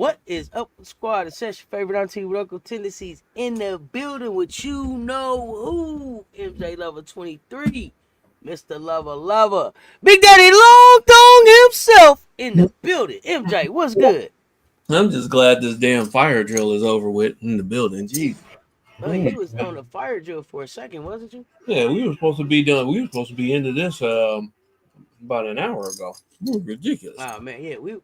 What is up, squad? It's your favorite auntie with Uncle Tendencies in the building with you know who? MJLover23, Mr. Lover, Big Daddy Long Dong himself in the building. MJ, what's good? I'm just glad this damn fire drill is over with in the building. Jeez. You was on the fire drill for a second, wasn't you? Yeah, we were supposed to be done. We were supposed to be into this about an hour ago. Ridiculous. Oh man, yeah, we was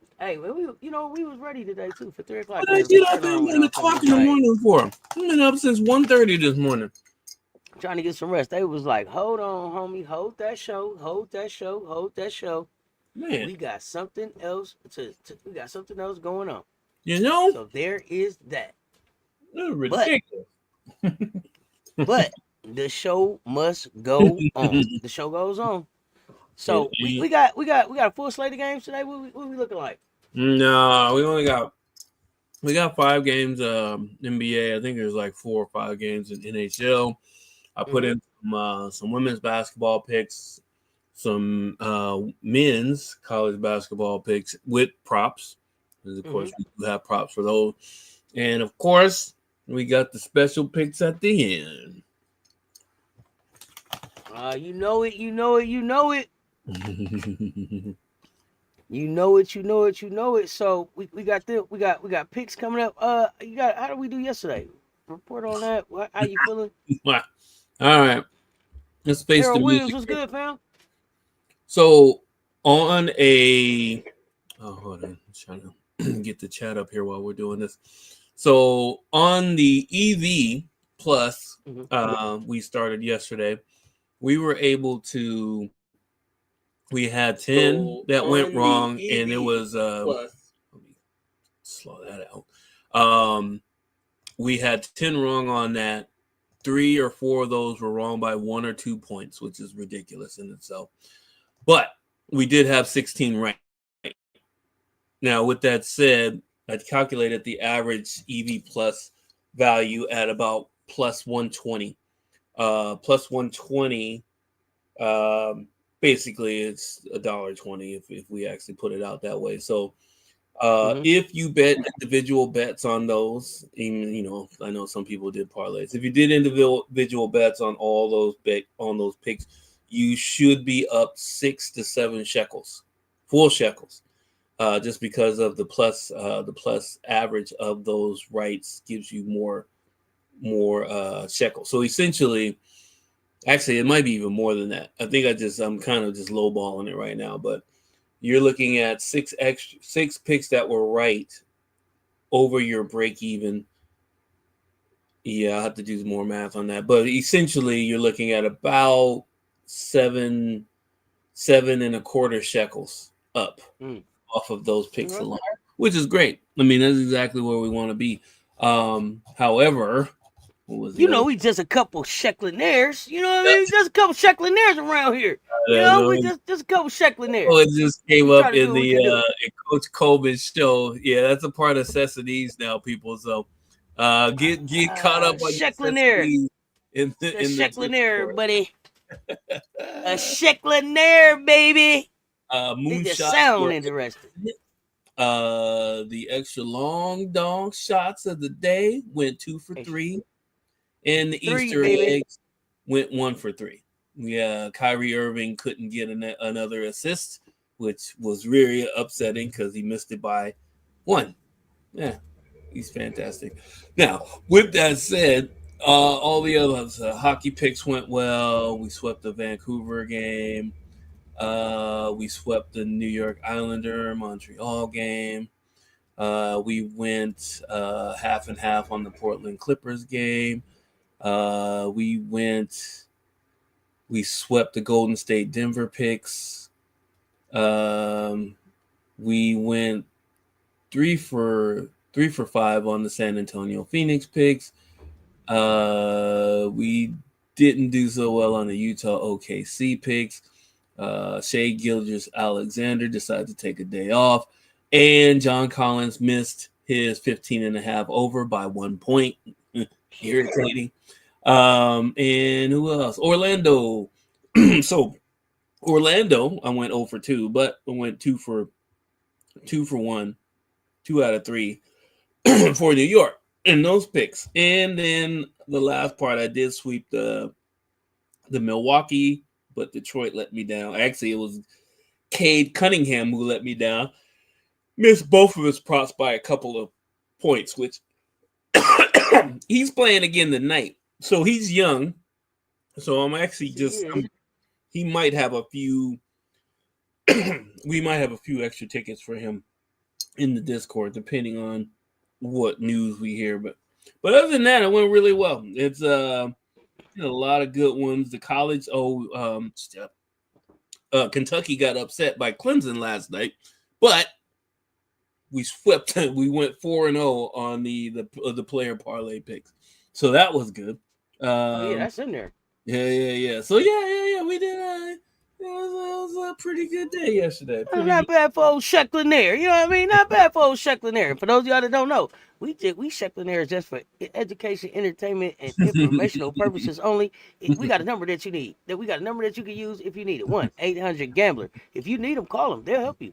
ready today too for 3 o'clock. What Man, did I the get fire up at alarm went 1 off and o'clock was in the like morning for? I've been up since 1:30 this morning. trying to get some rest. They was like, "Hold on, homie, hold that show, hold that show." Man, We got something else we got something else going on. you know, So there is that. it's But ridiculous. but the show must go on. The show goes on. It So we, ain't. we got we got we got a full slate of games today. What we looking like? No, we got 5 games NBA. I think there's like 4 or 5 games in NHL. I put Mm-hmm. in some women's basketball picks, some men's college basketball picks with props. Because of Mm-hmm. course, we do have props for those. And of course, we got the special picks at the end. You know it, you know it, you know it. You know it, you know it, you know it. So we got we got picks coming up. You got how did we do yesterday? Report on that. How you feeling? All right. Let's face the Harold Williams music was here. good, fam. So, on a. Oh, hold on. I'm trying to get the chat up here while we're doing this. So, on the EV Plus, Mm-hmm. we started yesterday. We were able to. We had 10 So that went on the wrong, and it EV was. Plus, Let me slow that out. We had 10 wrong on that. 3 or 4 of those were wrong by 1 or 2 points, which is ridiculous in itself. But we did have 16 right. Now, with that said, I calculated the average EV plus value at about plus 120. Plus 120, basically, it's $1.20 if we actually put it out that way. So, mm-hmm. if you bet individual bets on those, even I know some people did parlays. If you did individual bets on all those picks, you should be up 6 to 7 shekels, full shekels, just because of the plus. The plus average of those rights gives you more shekels. So essentially, actually, it might be even more than that. I think I'm kind of just lowballing it right now, but you're looking at 6 picks that were right over your break even. Yeah, I'll have to do more math on that. But essentially you're looking at about seven and a quarter shekels up Mm. off of those picks Okay. alone, which is great. I mean, that's exactly where we want to be. However, what was You the know, other? we just a couple shecklinaires. You know what I mean? Just a couple shecklinaires around here. You know, we No, just a couple oh, shecklinaires. it just came We try up to do in what we the can do. in Coach Coleman's show. Yeah, that's a part of Cess now, people. So get caught up on your Shecklinaire. Cess It's a in the shecklinaire, Discord. buddy. A shecklinaire, baby. Make that Moonshots sound were interesting. the extra long dong shots of the day went 2 for 3, and the Three, Easter baby. eggs went 1 for 3. Yeah, Kyrie Irving couldn't get another assist, which was really upsetting because he missed it by 1. Yeah, he's fantastic. Now, with that said, all the others, hockey picks went well. We swept the Vancouver game. We swept the New York Islander Montreal game. We went half and half on the Portland Clippers game. We swept the Golden State Denver picks. We went 3 for 5 on the San Antonio Phoenix picks. We didn't do so well on the Utah OKC picks. Shea Gilgis Alexander decided to take a day off, and John Collins missed his 15 and a half over by 1 point. Irritating. And who else? Orlando. So Orlando, I went 0 for 2, but I went 2 for 1, 2 out of 3. for New York in those picks. And then the last part, I did sweep the Milwaukee, but Detroit let me down. Actually, it was Cade Cunningham who let me down. Missed both of his props by a couple of points, which he's playing again tonight. So he's young. So I'm actually he might have a few. We might have a few extra tickets for him in the Discord, depending on what news we hear. But other than that, it went really well. It's a lot of good ones. The college, Kentucky got upset by Clemson last night, but we swept. We went 4-0 on the player parlay picks, so that was good. That's in there. Yeah. So yeah, we did. It was a pretty good day yesterday. Not bad for old Shecklinaire. You know what I mean? Not bad for old Shecklinaire. For those of y'all that don't know, we Shecklinaire just for education, entertainment, and informational purposes only. We got a number that you need. We got a number that you can use if you need it. 1-800-GAMBLER. If you need them, call them. They'll help you.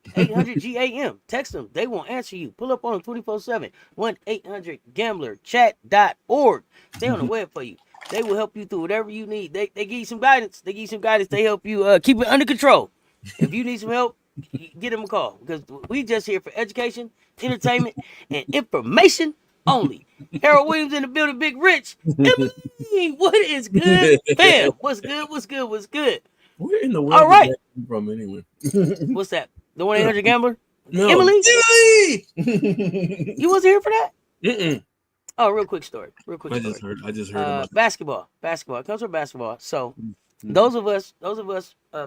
800-GAM. Text them. They won't answer you. Pull up on them 24/7. 1-800-GAMBLER. Chat.org. Stay on the web for you. They will help you through whatever you need. They give you some guidance. They help you keep it under control. If you need some help, get them a call. Because we just here for education, entertainment, and information only. Harold Williams in the building, Big Rich. Emily, what is good, fam? What's good? Where in the world all right. Did that come from anyway? What's that? The 1-800-GAMBLER? No. Emily? Emily! You wasn't here for that? Mm-mm. Oh, real quick story. I just heard about basketball. It comes from basketball. So those of us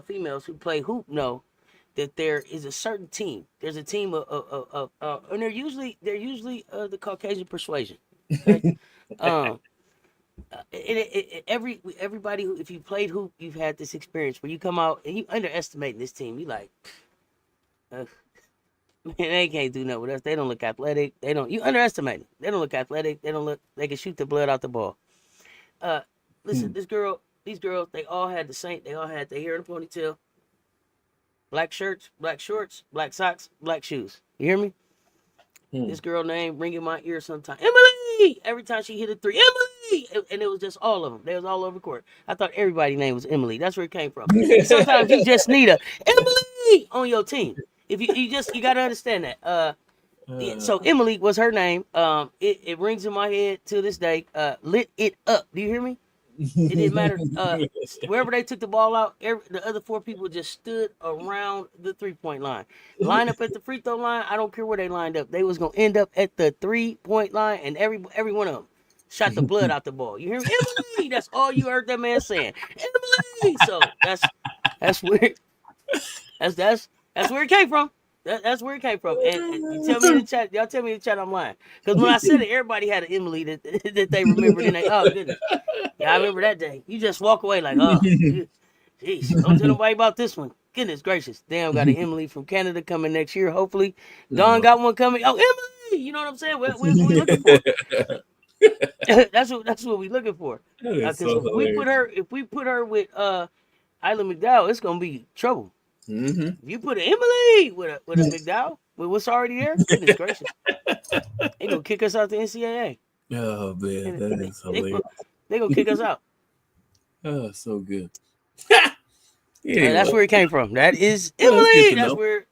females who play hoop know that there is a certain team. There's a team of and they're usually the Caucasian persuasion. Okay? Everybody who, if you played hoop, you've had this experience where you come out and you underestimate this team. You like, man, they can't do nothing with us. They don't look athletic. You underestimate them. They don't look athletic. They can shoot the blood out the ball. Listen, these girls, they all had their hair in a ponytail, black shirts, black shorts, black socks, black shoes. You hear me? This girl name ring in my ear sometimes. Emily! Every time she hit a three, Emily! And it was just all of them. They was all over the court. I thought everybody's name was Emily. That's where it came from. And sometimes you just need a Emily on your team. If you got to understand that. So Emily was her name. It rings in my head to this day. Lit it up. Do you hear me? It didn't matter. Wherever they took the ball out, the other four people just stood around the 3-point line. Line up at the free throw line. I don't care where they lined up. They was gonna end up at the 3-point line, and every one of them shot the blood out the ball. You hear me? Emily! That's all you heard that man saying. Emily! So that's where that's where it came from. That's where it came from. And you tell me in the chat, y'all tell me in the chat I'm lying. Because when I said it, everybody had an Emily that they remembered. And oh, goodness. Yeah, I remember that day. You just walk away like, oh, jeez, don't tell nobody about this one. Goodness gracious. Damn, got an Emily from Canada coming next year, hopefully. Dawn got one coming. Oh, Emily! You know what I'm saying? What we looking for. That's what we looking for. Because if we put her with Isla McDowell, it's going to be trouble. Mm-hmm. If you put an Emily with a McDowell, with what's already there, goodness gracious, they gonna kick us out the NCAA. Oh man, that is hilarious. They gonna kick us out. Oh, so good. That's where it came from. That is Emily. That's where.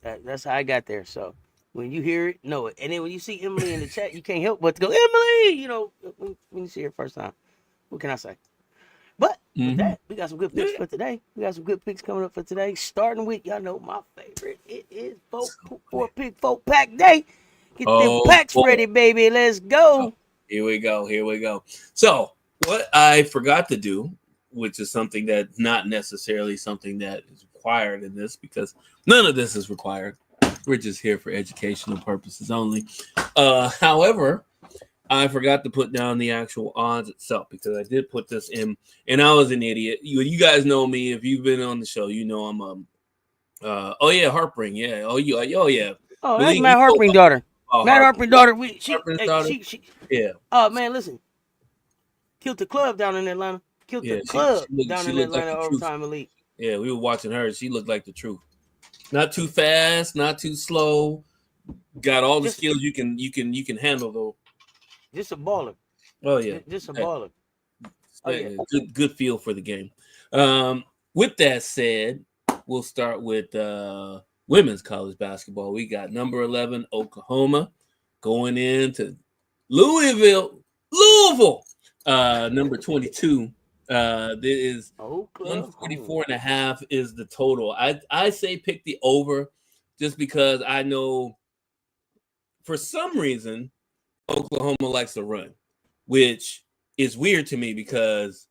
That's how I got there. So when you hear it, know it. And then when you see Emily in the chat, you can't help but to go Emily. You know, when you see her first time, what can I say? But with that, we got some good picks for today. We got some good picks coming up for today. Starting with, y'all know my favorite. It is 4-pack day. Get them packs ready, baby. Let's go. Here we go. So what I forgot to do, which is something that's not necessarily something that is required in this, because none of this is required. We're just here for educational purposes only. However, I forgot to put down the actual odds itself, because I did put this in, and I was an idiot. You guys know me. If you've been on the show, you know I'm Harpring. Yeah. Oh yeah. Oh, that's Matt Harpring daughter. Matt Harpring daughter. She. Yeah. Oh man, listen. Killed the club down in Atlanta. Killed the club down in Atlanta like Overtime Elite. Yeah, we were watching her. She looked like the truth. Not too fast, not too slow. got all the skills you can handle though. Just a baller. Oh yeah, Just a baller. Oh yeah. Good feel for the game. With that said, we'll start with women's college basketball. We got number 11 Oklahoma going into Louisville. Number 22. There is 144.5 is the total. I say pick the over just because I know for some reason Oklahoma likes to run, which is weird to me because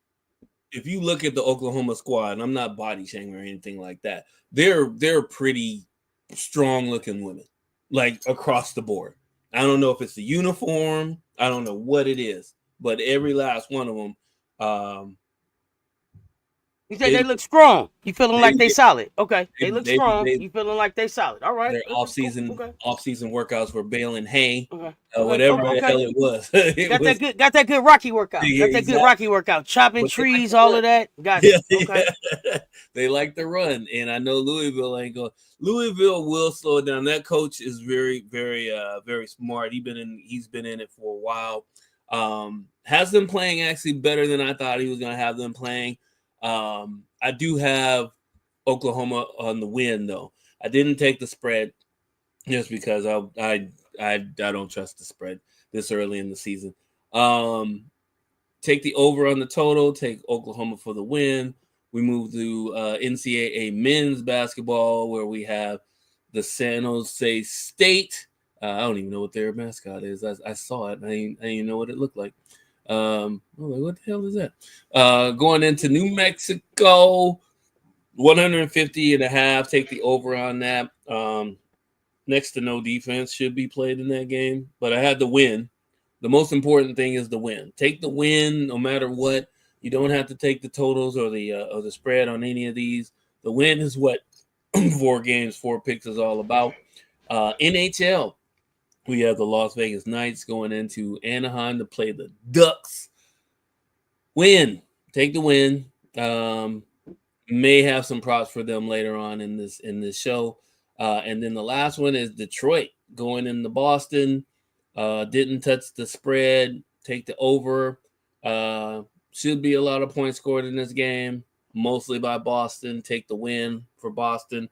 if you look at the Oklahoma squad, and I'm not body shaming or anything like that, they're pretty strong looking women, like across the board. I don't know if it's the uniform, I don't know what it is, but every last one of them. You say they look strong. You feeling like they solid. Okay. They look strong. You feeling like they solid. All right. Their off-season workouts were baling hay, okay. Whatever the hell it was. Got that good Rocky workout. Yeah, got that good Rocky workout. Chopping trees, all of that. Got it. Okay. They like to run, and I know Louisville ain't going. Louisville will slow it down. That coach is very, very, very smart. He's been in it for a while. Has them playing actually better than I thought he was going to have them playing. I do have Oklahoma on the win though. I didn't take the spread just because I don't trust the spread this early in the season. Take the over on the total. Take Oklahoma for the win. We move to NCAA men's basketball where we have the San Jose State. I don't even know what their mascot is. I saw it. I didn't even know what it looked like. What the hell is that? Going into New Mexico, 150.5. Take the over on that. Next to no defense should be played in that game, but I had the win. The most important thing is the win. Take the win no matter what. You don't have to take the totals or the spread on any of these. The win is what 4 games, 4 picks is all about. NHL. We have the Las Vegas Knights going into Anaheim to play the Ducks. Win. Take the win. May have some props for them later on in this show. And then the last one is Detroit going into Boston. Didn't touch the spread. Take the over. Should be a lot of points scored in this game, mostly by Boston. Take the win for Boston.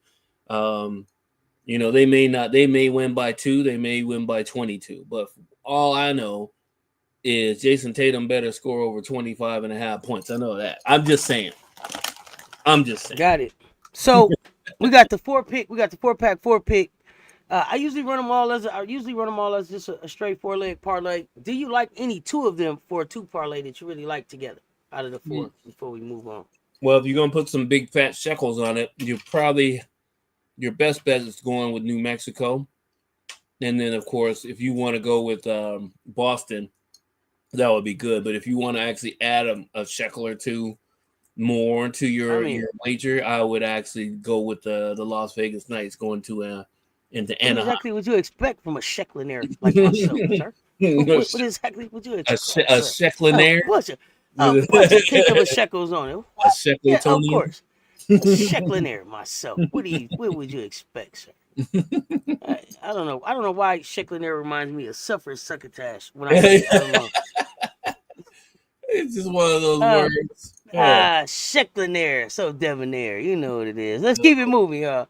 They may win by 2, they may win by 22. But all I know is Jason Tatum better score over 25.5 points. I know that. I'm just saying. Got it. So we got the 4-pick. We got the 4-pack 4-pick. I usually run them all as just a straight 4-leg parlay. Do you like any 2 of them for a 2 parlay that you really like together out of the 4 before we move on? Well, if you're gonna put some big fat shekels on it, your best bet is going with New Mexico. And then, of course, if you want to go with Boston, that would be good. But if you want to actually add a shekel or 2 more to your wager, I would actually go with the Las Vegas Knights going to into Anaheim. Exactly what you expect from a shekelaire like myself, sir. What exactly would you expect? A shekelaire? What's a tenth of a shekel's on it? What? A shekel, yeah, of course. Shekelaire myself. What would you expect, sir? I don't know. I don't know why Shekelaire reminds me of Suffer Succotash when I say it. I don't know. It's just one of those words. Shekelaire, so debonair. You know what it is. Let's keep it moving, y'all.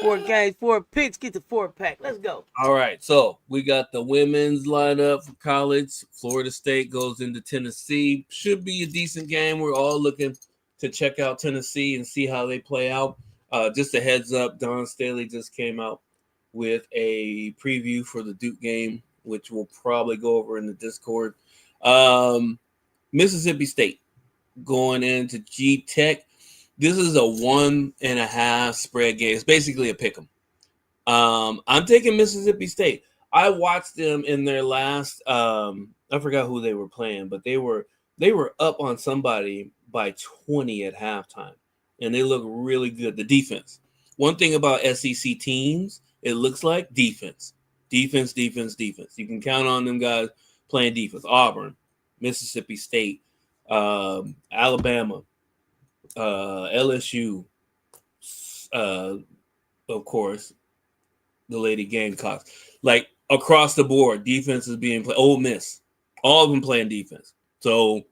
4 games, 4 picks. Get the 4-pack. Let's go. All right. So we got the women's lineup for college. Florida State goes into Tennessee. Should be a decent game. We're all looking to check out Tennessee and see how they play out. Just a heads up, Don Staley just came out with a preview for the Duke game, which we'll probably go over in the Discord. Mississippi State going into G-Tech. This is a 1.5 spread game. It's basically a pick 'em. I'm taking Mississippi State. I watched them in their last. I forgot who they were playing, but they were up on somebody by 20 at halftime, and they look really good. The defense. One thing about SEC teams, it looks like defense. You can count on them guys playing defense. Auburn, Mississippi State, Alabama. LSU, of course, the Lady Gamecocks. like across the board, defense is being played. Ole Miss, all of them playing defense. So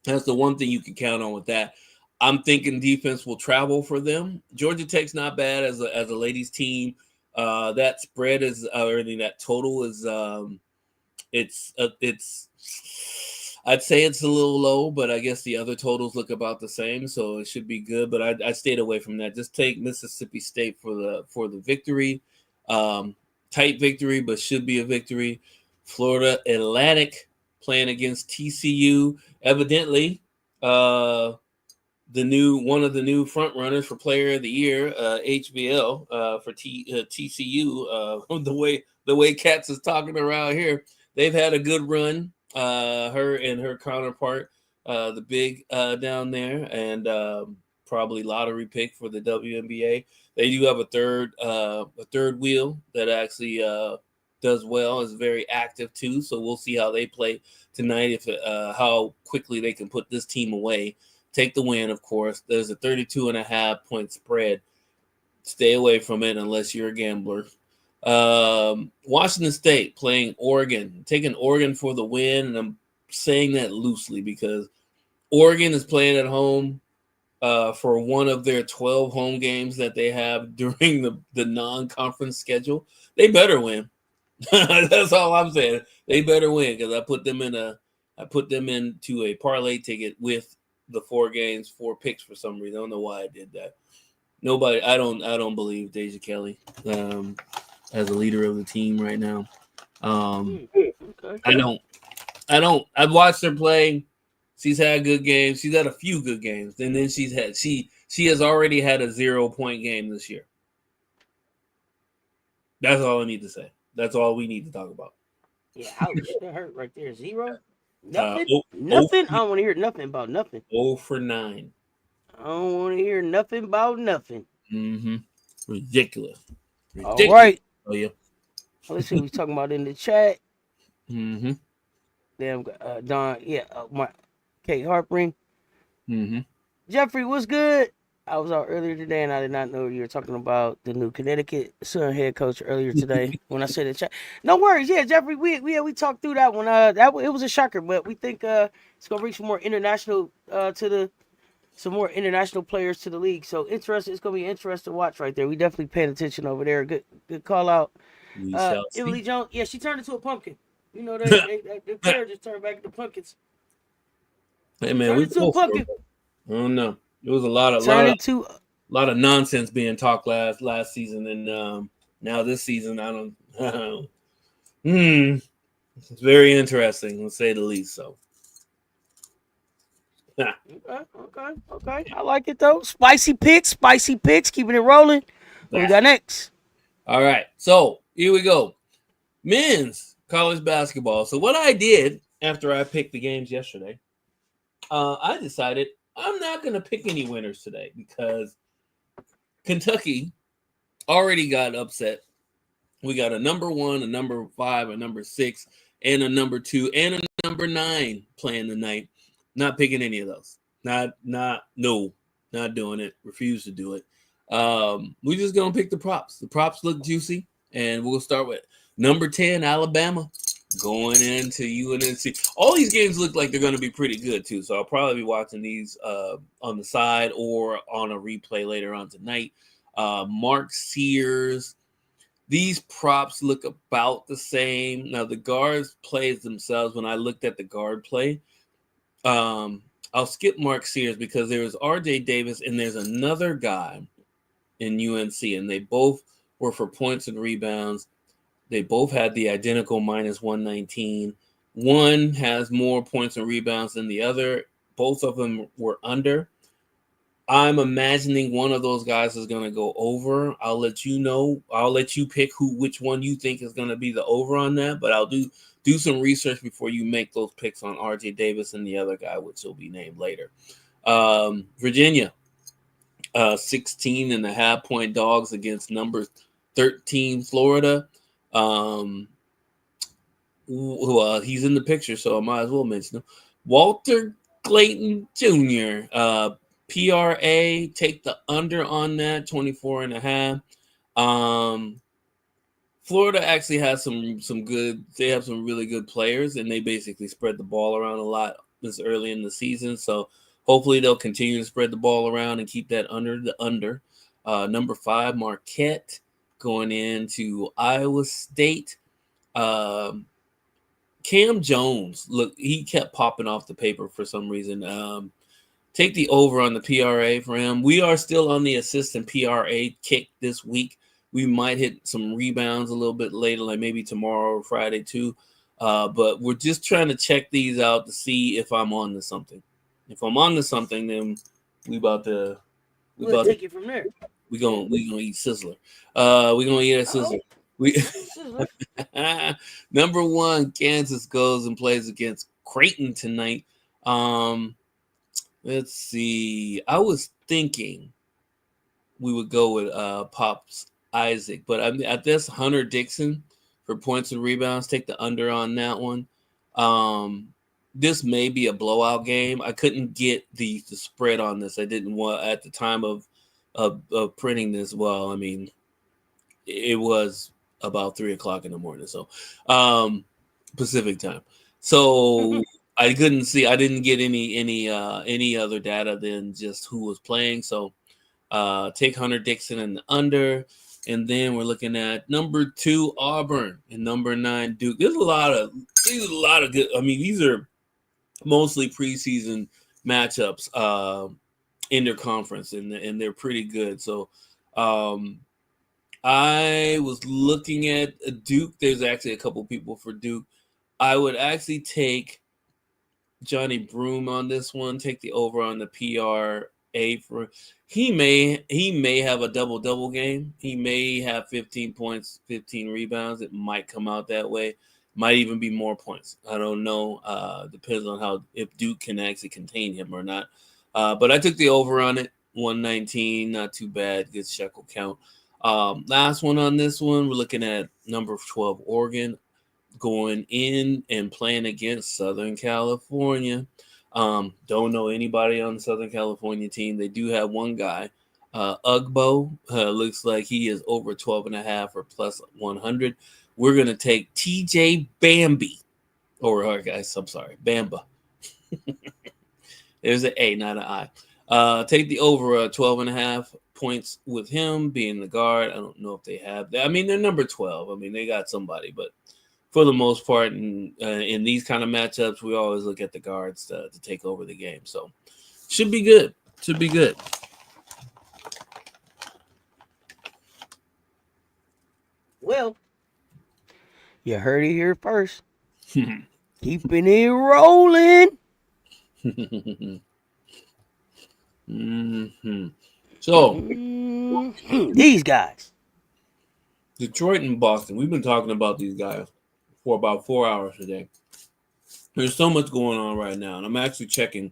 that's the one thing you can count on with that. I'm thinking defense will travel for them. Georgia Tech's not bad as a ladies team. That spread is, or that total is, it's. I'd say it's a little low, but I guess the other totals look about the same, so it should be good. But I stayed away from that. Just take Mississippi State for the victory. Tight victory, but should be a victory. Florida Atlantic playing against TCU. Evidently, one of the new front runners for Player of the Year, HBL for TCU. The way Cats is talking around here, they've had a good run. Her and her counterpart, the big down there, and probably lottery pick for the WNBA. They do have a third wheel that actually does well, is very active too. So we'll see how they play tonight, if how quickly they can put this team away. Take the win, of course. There's a 32.5 point spread. Stay away from it unless you're a gambler. Washington State playing Oregon, taking Oregon for the win, and I'm saying that loosely because Oregon is playing at home for one of their 12 home games that they have during the non-conference schedule. They better win. That's all I'm saying. They better win because I put them into a parlay ticket with the 4 picks for some reason. I don't know why I did that. I don't believe Deja Kelly as a leader of the team right now. Okay. I've watched her play. She's had good games. She's had a few good games, and then she has already had a 0-point game this year. That's all I need to say. That's all we need to talk about. Yeah, ouch. That hurt right there. 0? Nothing? Nothing? I don't want to hear nothing about nothing. 0 for 9. I don't want to hear nothing about nothing. Mm-hmm. Ridiculous. All right. Oh, yeah. Let's see what he's talking about in the chat. Mm-hmm. Damn, Don, Kate Harpering. Mm-hmm. Jeffrey, what's good? I was out earlier today, and I did not know you were talking about the new Connecticut Sun head coach earlier today when I said in chat. No worries, yeah, Jeffrey, we talked through that one. It was a shocker, but we think it's gonna reach some more international some more international players to the league. So interesting, it's gonna be interesting to watch right there. We definitely paying attention over there. Good call out. Emily Jones, yeah, she turned into a pumpkin. You know, the player just turned back into pumpkins. Hey man, we into a pumpkin. I don't know. It was a lot of nonsense being talked last season, and now this season I don't. It's very interesting, to say the least. So. Okay. I like it though. Spicy picks, keeping it rolling. What we got next? All right, so here we go. Men's college basketball. So what I did after I picked the games yesterday, I decided I'm not going to pick any winners today because Kentucky already got upset. We got a number 1, a number 5, a number 6, and a number 2, and a number 9 playing tonight. Not picking any of those. Not doing it. Refuse to do it. We're just going to pick the props. The props look juicy, and we'll start with number 10, Alabama, going into UNC. All these games look like they're going to be pretty good, too, so I'll probably be watching these on the side or on a replay later on tonight. Mark Sears. These props look about the same. Now, the guards plays themselves. When I looked at the guard play, I'll skip Mark Sears because there was RJ Davis and there's another guy in UNC, and they both were for points and rebounds. They both had the identical minus 119. One has more points and rebounds than the other. Both of them were under. I'm imagining one of those guys is going to go over. I'll let you know. I'll let you pick which one you think is going to be the over on that, but I'll do some research before you make those picks on RJ Davis and the other guy, which will be named later. Virginia, 16.5 point dogs against number 13 Florida. He's in the picture, so I might as well mention him. Walter Clayton Jr., PRA, take the under on that, 24.5. Florida actually has some good. They have some really good players, and they basically spread the ball around a lot this early in the season. So hopefully they'll continue to spread the ball around and keep that under the under. Number 5, Marquette going into Iowa State. Cam Jones, look, he kept popping off the paper for some reason. Take the over on the PRA for him. We are still on the assistant PRA kick this week. We might hit some rebounds a little bit later, like maybe tomorrow or Friday too. But we're just trying to check these out to see if I'm on to something. If I'm on to something, then we'll take it from there. We gonna eat Sizzler. We gonna eat a Sizzler. Number 1, Kansas goes and plays against Creighton tonight. Let's see. I was thinking we would go with Pops Isaac, but at this Hunter Dixon for points and rebounds. Take the under on that one. This may be a blowout game. I couldn't get the spread on this. I didn't want at the time of printing this. Well, I mean, it was about 3:00 in the morning, so Pacific time. So I couldn't see. I didn't get any other data than just who was playing. So take Hunter Dixon and the under, and then we're looking at number 2 Auburn and number 9 Duke. There's a lot of good. I mean, these are mostly preseason matchups in their conference, and they're pretty good. So I was looking at Duke. There's actually a couple people for Duke. I would actually take Johnny Broom on this one. Take the over on the PRA for he may have a double game. He may have 15 points, 15 rebounds. It might come out that way. Might even be more points. I don't know. Depends on how if Duke can actually contain him or not. But I took the over on it. 119, not too bad. Good shekel count. Last one on this one, we're looking at number 12 Oregon going in and playing against Southern California. Don't know anybody on the Southern California team. They do have one guy, Ugbo. Looks like he is over 12.5 or plus 100. We're going to take TJ Bambi. Guys, I'm sorry, Bamba. There's an A, not an I. Take the over 12.5 points with him being the guard. I don't know if they have that. I mean, they're number 12. I mean, they got somebody, but for the most part, in these kind of matchups, we always look at the guards to take over the game. So, should be good. Should be good. Well, you heard it here first. Keeping it rolling. So, these guys. Detroit and Boston. We've been talking about these guys for about 4 hours today. There's so much going on right now, and I'm actually checking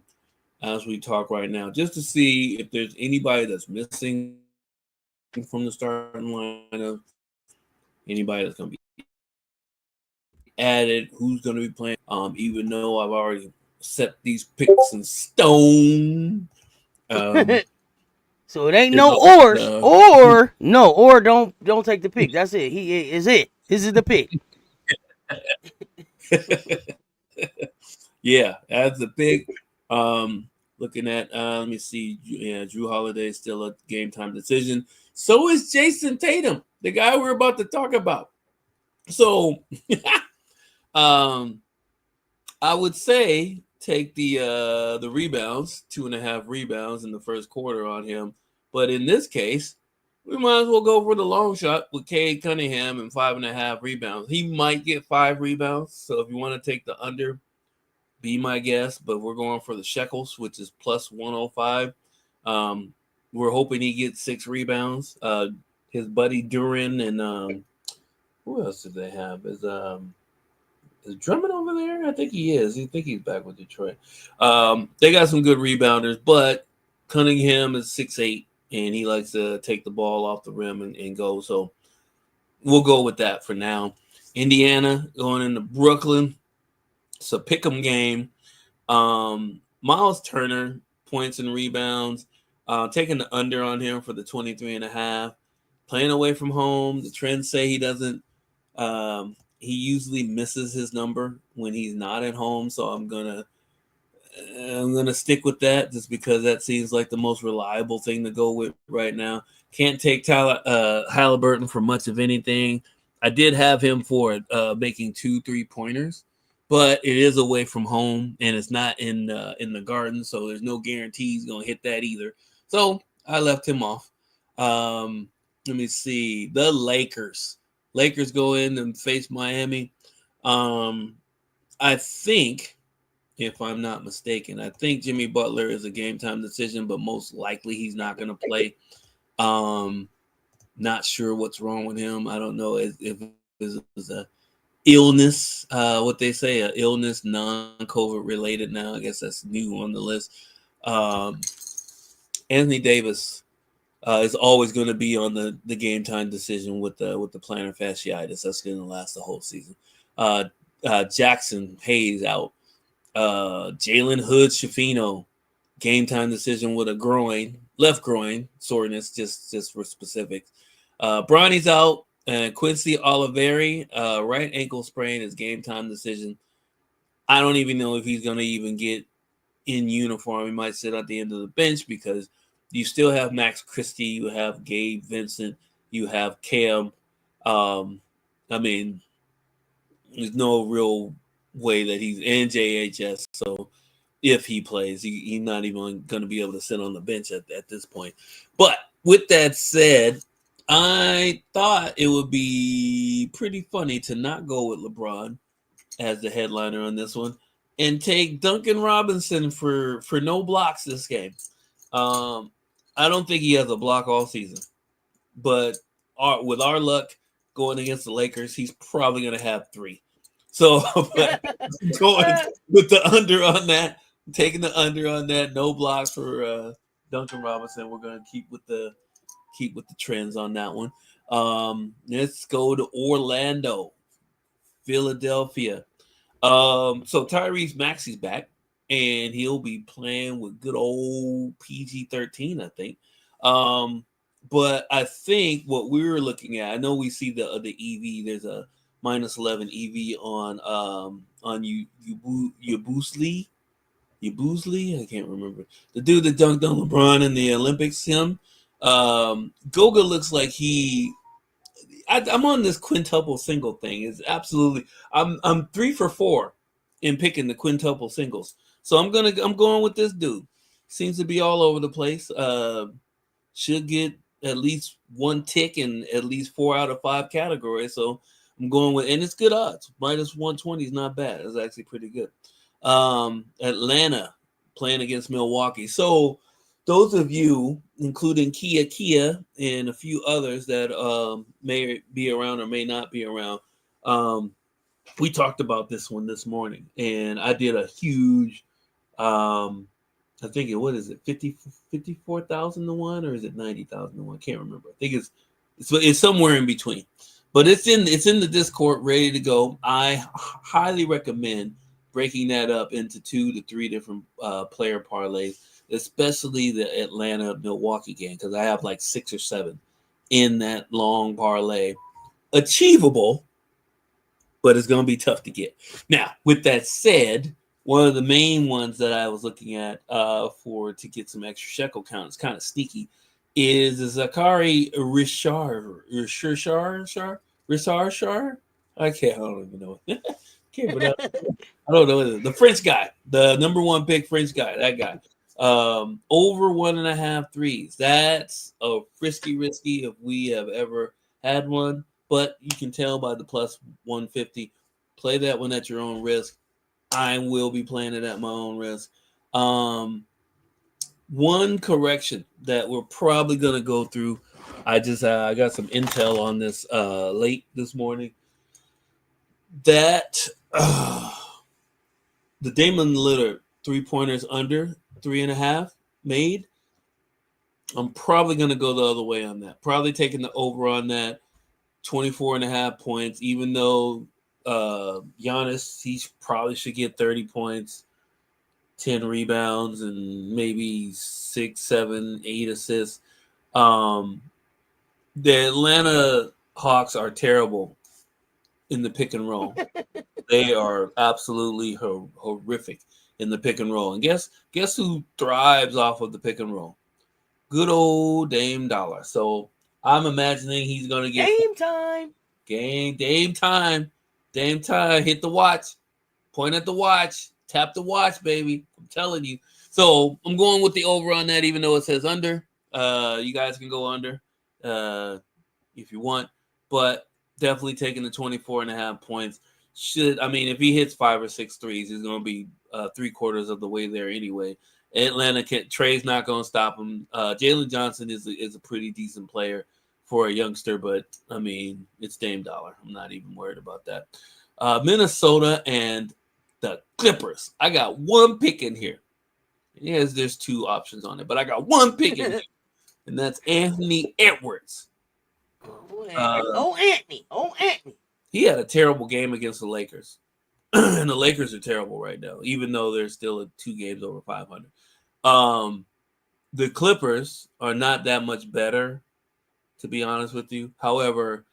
as we talk right now just to see if there's anybody that's missing from the starting lineup, anybody that's going to be added, who's going to be playing. Even though I've already set these picks in stone. So it ain't no ors, or don't take the pick. That's it. He is it. This is the pick. Yeah, that's the pick. Looking at let me see. Yeah, Drew Holiday is still a game time decision. So is Jason Tatum, the guy we're about to talk about. So I would say take the rebounds, 2.5 rebounds in the first quarter on him. But in this case, we might as well go for the long shot with Cade Cunningham and 5.5 rebounds. He might get 5 rebounds. So if you want to take the under, be my guest. But we're going for the shekels, which is plus 105. We're hoping he gets 6 rebounds. His buddy Duran and who else did they have? Is Drummond over there? I think he is. I think he's back with Detroit. They got some good rebounders, but Cunningham is 6'8", and he likes to take the ball off the rim and go. So we'll go with that for now. Indiana going into Brooklyn. It's a pick'em game. Miles Turner, points and rebounds. Taking the under on him for the 23.5. Playing away from home. The trends say he doesn't He usually misses his number when he's not at home, so I'm gonna stick with that just because that seems like the most reliable thing to go with right now. Can't take Tyler Halliburton for much of anything. I did have him for making 2 3-pointers, but it is away from home and it's not in the Garden, so there's no guarantee he's gonna hit that either. So I left him off. Let me see. The Lakers. Lakers go in and face Miami. I think, if I'm not mistaken, I think Jimmy Butler is a game time decision, but most likely he's not going to play. Not sure what's wrong with him. I don't know if it was a illness, what they say, a illness non-COVID related now. I guess that's new on the list. Anthony Davis is always going to be on the game time decision with the plantar fasciitis. That's going to last the whole season. Jackson Hayes out. Jalen Hood Shafino, game time decision with a left groin soreness, just for specifics. Bronny's out, and Quincy Oliveri, right ankle sprain is game time decision. I don't even know if he's going to even get in uniform. He might sit at the end of the bench because you still have Max Christie, you have Gabe Vincent, you have Cam. I mean, there's no real way that he's in JHS. So if he plays, he's not even going to be able to sit on the bench at this point. But with that said, I thought it would be pretty funny to not go with LeBron as the headliner on this one and take Duncan Robinson for no blocks this game. I don't think he has a block all season, but with our luck going against the Lakers, he's probably going to have 3. So going with the under on that, taking the under on that, no blocks for Duncan Robinson. We're going to keep with the trends on that one. Let's go to Orlando, Philadelphia. So Tyrese Maxey's back, and he'll be playing with good old PG-13, I think. But I think what we were looking at, I know we see the EV. There's a -11 EV on Yabusele. I can't remember the dude that dunked on LeBron in the Olympics. Him, Goga looks like I'm on this quintuple single thing. It's absolutely. I'm 3 for 4 in picking the quintuple singles. So I'm going with this dude. Seems to be all over the place. Should get at least 1 tick in at least 4 out of 5 categories. So I'm going with, and it's good odds. -120 is not bad. It's actually pretty good. Atlanta playing against Milwaukee. So those of you, including Kia, and a few others that may be around or may not be around, we talked about this one this morning, and I did a huge, I think what is it, 54,000 to 1, or is it 90,000 to 1? I can't remember. I think it's somewhere in between, but it's in the Discord, ready to go. I highly recommend breaking that up into 2 to 3 different player parlays, especially the Atlanta Milwaukee game, because I have like 6 or 7 in that long parlay. Achievable, but it's going to be tough to get. Now, with that said, one of the main ones that I was looking at to get some extra shekel count, it's kind of sneaky, is Zakari Richard. I don't even know. Can't pronounce it. I don't know. The French guy, the number 1 pick French guy, that guy. Over 1.5 threes. That's a risky if we have ever had one, but you can tell by the +150. Play that one at your own risk. I will be playing it at my own risk. One correction that we're probably going to go through. I got some intel on this late this morning. That the Damon Lillard 3-pointers under 3.5 made. I'm probably going to go the other way on that. Probably taking the over on that, 24.5 points, even though Giannis, he probably should get 30 points, 10 rebounds, and maybe 6, 7, 8 assists. The Atlanta Hawks are terrible in the pick and roll. They are absolutely horrific in the pick and roll. And guess who thrives off of the pick and roll? Good old Dame Dollar. So I'm imagining he's gonna get Game time. Dame time. Dame time. Hit the watch. Point at the watch. Tap the watch, baby. I'm telling you. So I'm going with the over on that, even though it says under. You guys can go under if you want, but definitely taking the 24.5 points. If he hits 5 or 6 threes, he's going to be 3/4 of the way there anyway. Atlanta Trey's not going to stop him. Jalen Johnson is a pretty decent player for a youngster, but I mean, it's Dame Dollar. I'm not even worried about that. Minnesota and the Clippers. I got one pick in here. Yes, there's 2 options on it, but I got one pick in here, and that's Anthony Edwards. Anthony. He had a terrible game against the Lakers. And the Lakers are terrible right now, even though they're still at 2 games over 500. The Clippers are not that much better, to be honest with you. However,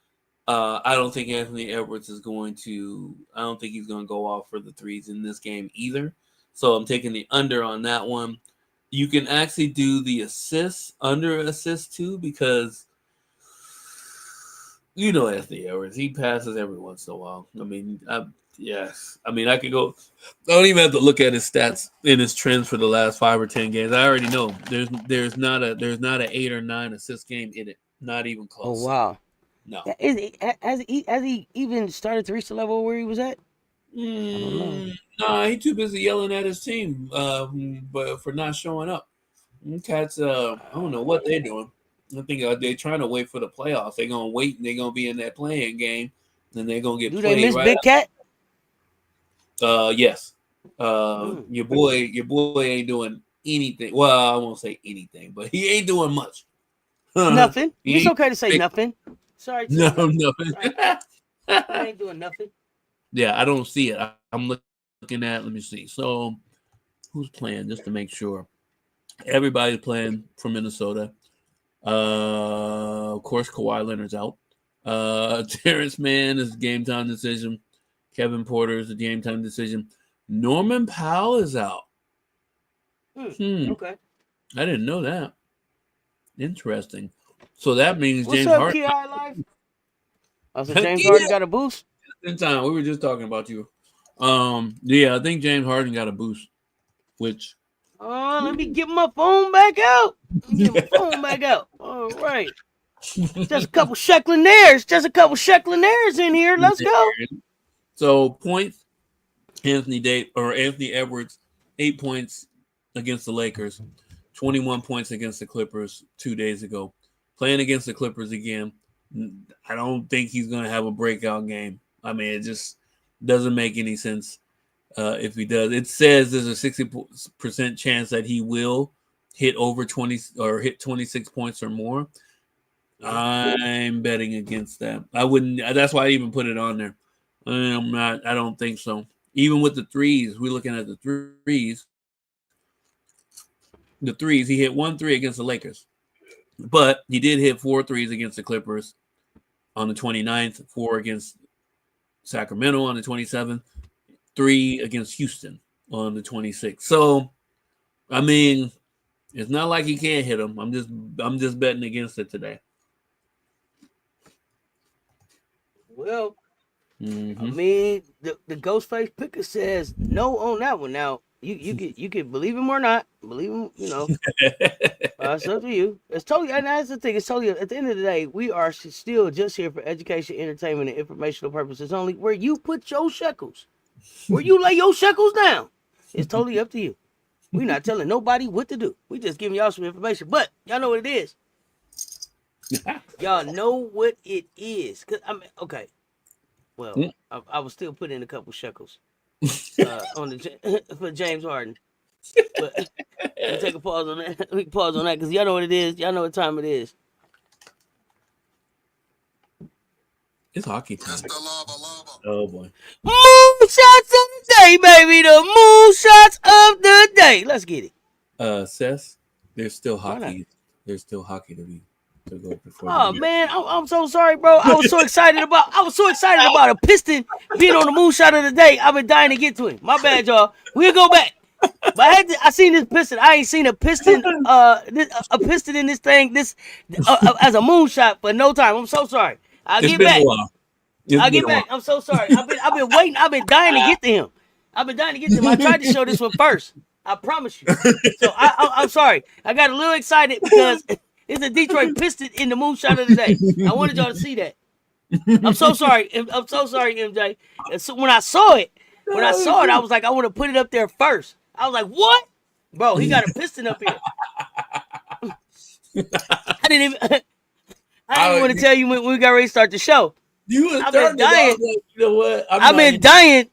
I don't think Anthony Edwards is going to – I don't think he's going to go off for the threes in this game either. So I'm taking the under on that one. You can actually do the under assist too, because – you know Anthony Edwards. He passes every once in a while. I mean, I could go. I don't even have to look at his stats and his trends for the last 5 or 10 games. I already know there's not an 8 or 9 assist game in it. Not even close. Oh wow. No. Has he even started to reach the level where he was at? I don't know. Nah, he's too busy yelling at his team, but for not showing up. Cats, I don't know what they're doing. I think they're trying to wait for the playoffs. They're gonna wait and they're gonna be in that playing game. Then they're gonna get. Do played they miss right Big Cat? Yes. Your boy ain't doing anything. Well, I won't say anything, but he ain't doing much. Nothing. It's okay to say nothing. Sorry. Nothing. I ain't doing nothing. Yeah, I don't see it. I'm looking at. Let me see. So, who's playing? Just to make sure, everybody's playing from Minnesota. Of course, Kawhi Leonard's out. Terrence Mann is a game time decision. Kevin Porter is a game time decision. Norman Powell is out. Okay. I didn't know that. Interesting. So that means What's James up, Harden. K.I. Life? I said James Harden got a boost. In time, we were just talking about you. I think James Harden got a boost. Which? Let me get my phone back out. All right. Just a couple Shecklinaires. In here. Let's go. So points. Anthony Edwards, 8 points against the Lakers, 21 points against the Clippers 2 days ago. Playing against the Clippers again. I don't think he's going to have a breakout game. I mean, it just doesn't make any sense if he does. It says there's a 60% chance that he will hit over 20 or hit 26 points or more. I'm betting against that. I wouldn't. That's why I even put it on there. I'm not. I don't think so. Even with the threes, we're looking at the threes. The threes, he hit 1 3 against the Lakers. But he did hit 4 threes against the Clippers on the 29th, 4 against Sacramento on the 27th, 3 against Houston on the 26th. So, I mean, it's not like he can't hit them. I'm just betting against it today. Well, I mean, the Ghostface picker says no on that one. Now, you can believe him or not. Believe him, it's up to you. It's totally, and that's the thing. It's totally, at the end of the day, we are still just here for education, entertainment, and informational purposes only. Where you put your shekels, where you lay your shekels down, it's totally up to you. We're not telling nobody what to do. We just giving y'all some information. But y'all know what it is. Y'all know what it is. Cause okay. Well, I was still putting in a couple shekels on for James Harden. But we'll take a pause on that. We can pause on that because y'all know what it is. Y'all know what time it is. It's hockey time. Oh boy. Moonshots of the day, baby. The moonshots of the day. Let's get it. Cess, there's still hockey. There's still hockey to be to go before Oh the man, I'm so sorry, bro. I was so excited about a Piston being on the moonshot of the day. I've been dying to get to it. My bad, y'all. We'll go back. But I seen this Piston. I ain't seen a Piston a Piston in this thing as a moonshot for no time. I'm so sorry. I'll It's get been a back. while. It's been a while. I'm so sorry. I've been waiting. I've been dying to get to him. I tried to show this one first. I promise you. So I'm sorry. I got a little excited because it's a Detroit Piston in the moonshot of the day. I wanted y'all to see that. I'm so sorry. I'm so sorry, MJ. And so when I saw it, I was like, I want to put it up there first. I was like, what? Bro, he got a Piston up here. I didn't even want to tell you when we got ready to start the show. I've been dying. Like, you know what? I've been dying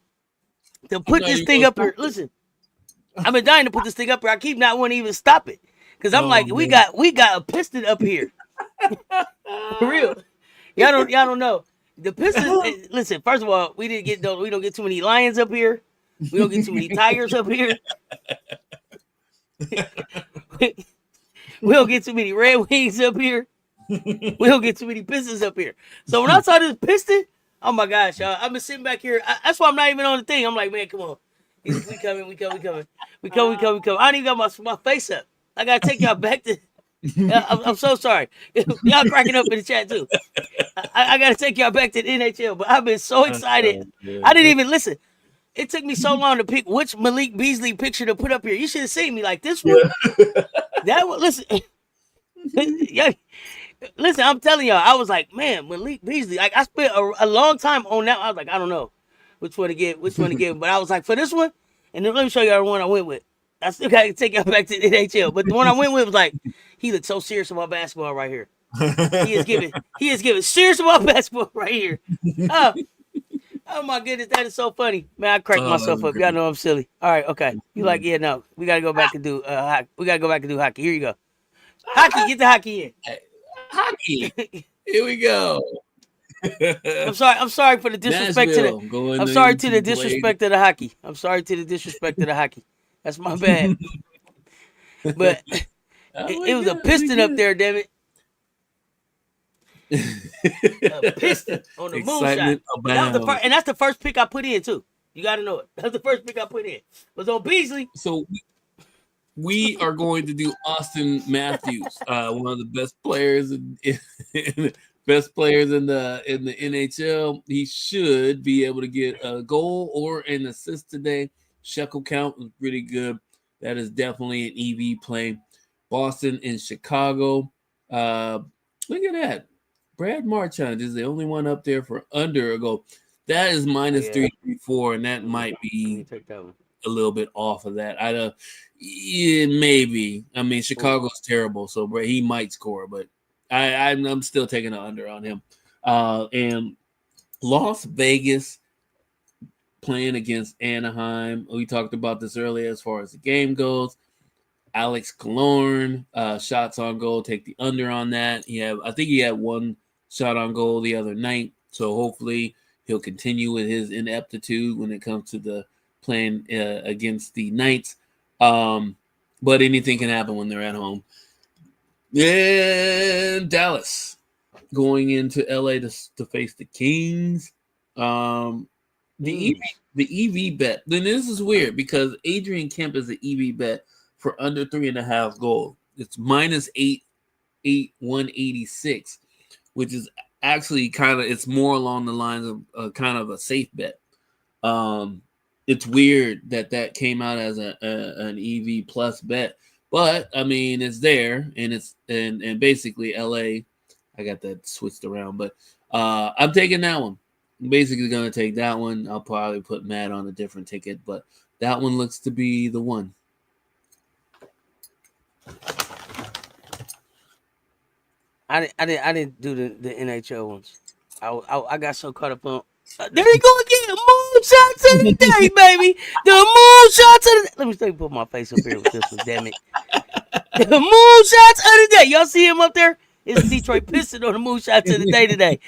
to put this thing up here. Listen, I've been dying to put this thing up here. I keep not wanting to even stop it because I'm like, man. we got a Piston up here. For real, y'all don't know the Piston. Listen, first of all, we don't get too many Lions up here. We don't get too many Tigers up here. We don't get too many Red Wings up here. We don't get too many Pistons up here. So when I saw this Piston, oh my gosh, y'all, I've been sitting back here. That's why I'm not even on the thing. I'm like, man, come on. We coming. I don't even got my face up. I got to take y'all back to... I'm so sorry. Y'all cracking up in the chat too. I got to take y'all back to the NHL, but I've been so excited. I didn't even listen. It took me so long to pick which Malik Beasley picture to put up here. You should have seen me like this one. That one, listen. Yeah. Listen, I'm telling y'all, I was like, man, Malik Beasley. Like, I spent a long time on that. I was like, I don't know which one to give. But I was like, for this one, and then let me show y'all the one I went with. I still got to take y'all back to the NHL. But the one I went with was like, he looked so serious about basketball right here. He is giving serious about basketball right here. Oh my goodness, that is so funny. Man, I cracked myself up. Y'all know I'm silly. All right, okay. You like, yeah, no. We got to go back and do hockey. Here you go. Hockey, get the hockey in. Hockey. Here we go. I'm sorry for the disrespect Nashville, to the. I'm sorry to the disrespect of the hockey. I'm sorry to the disrespect of the hockey. That's my bad. But it was a Piston up there, damn it. A Piston on the moonshot. And that's the first pick I put in too. You got to know it. That's the first pick I put in. Was on Beasley. So we are going to do Austin Matthews, one of the best players in the NHL. He should be able to get a goal or an assist today. Shekel count was pretty good. That is definitely an EV play. Boston and Chicago. Look at that. Brad Marchand is the only one up there for under a goal. That is minus 334, and that might be a little bit off of that. Maybe. I mean, Chicago's terrible, so he might score, but I'm still taking the under on him. And Las Vegas playing against Anaheim. We talked about this earlier as far as the game goes. Alex Killorn, shots on goal, take the under on that. I think he had one shot on goal the other night, so hopefully he'll continue with his ineptitude when it comes to the playing against the Knights. But anything can happen when they're at home. And Dallas going into LA to face the Kings. The EV bet. Then this is weird because Adrian Kemp is an EV bet for under 3.5 goals. It's minus 186, which is actually it's more along the lines of kind of a safe bet. It's weird that came out as an EV plus bet, but I mean it's there, and basically LA. I got that switched around, but I'm taking that one. I'm basically gonna take that one. I'll probably put Matt on a different ticket, but that one looks to be the one. I didn't do the NHL ones. I got so caught up on. There you go again. Moonshots of the day, baby. The moonshots of the. Let me put my face up here with this one. Damn it. The moonshots of the day. Y'all see him up there? It's Detroit Piston on the moonshots of the day today.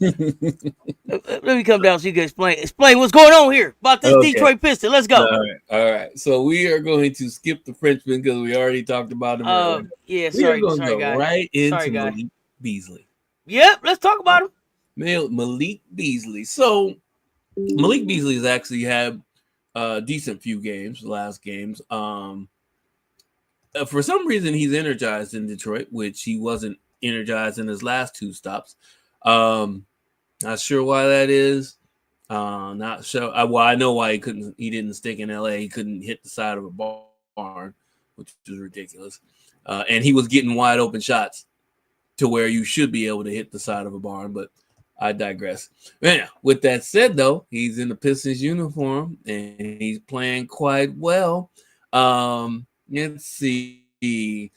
Let me come down so you can explain what's going on here about this Okay. Detroit Piston. Let's go. All right. So we are going to skip the Frenchman because we already talked about him earlier. Yeah, We are sorry going to go guy. right into guy. Malik Beasley. Yep, let's talk about him. Malik Beasley. So Malik Beasley has actually had a decent few games, last games. For some reason, he's energized in Detroit, which he wasn't energized in his last two stops. Not sure why that is. Not sure. Well, I know why he didn't stick in LA. He couldn't hit the side of a barn, which is ridiculous. And he was getting wide open shots to where you should be able to hit the side of a barn, but I digress. Yeah, with that said, though, he's in the Pistons uniform and he's playing quite well. Let's see. He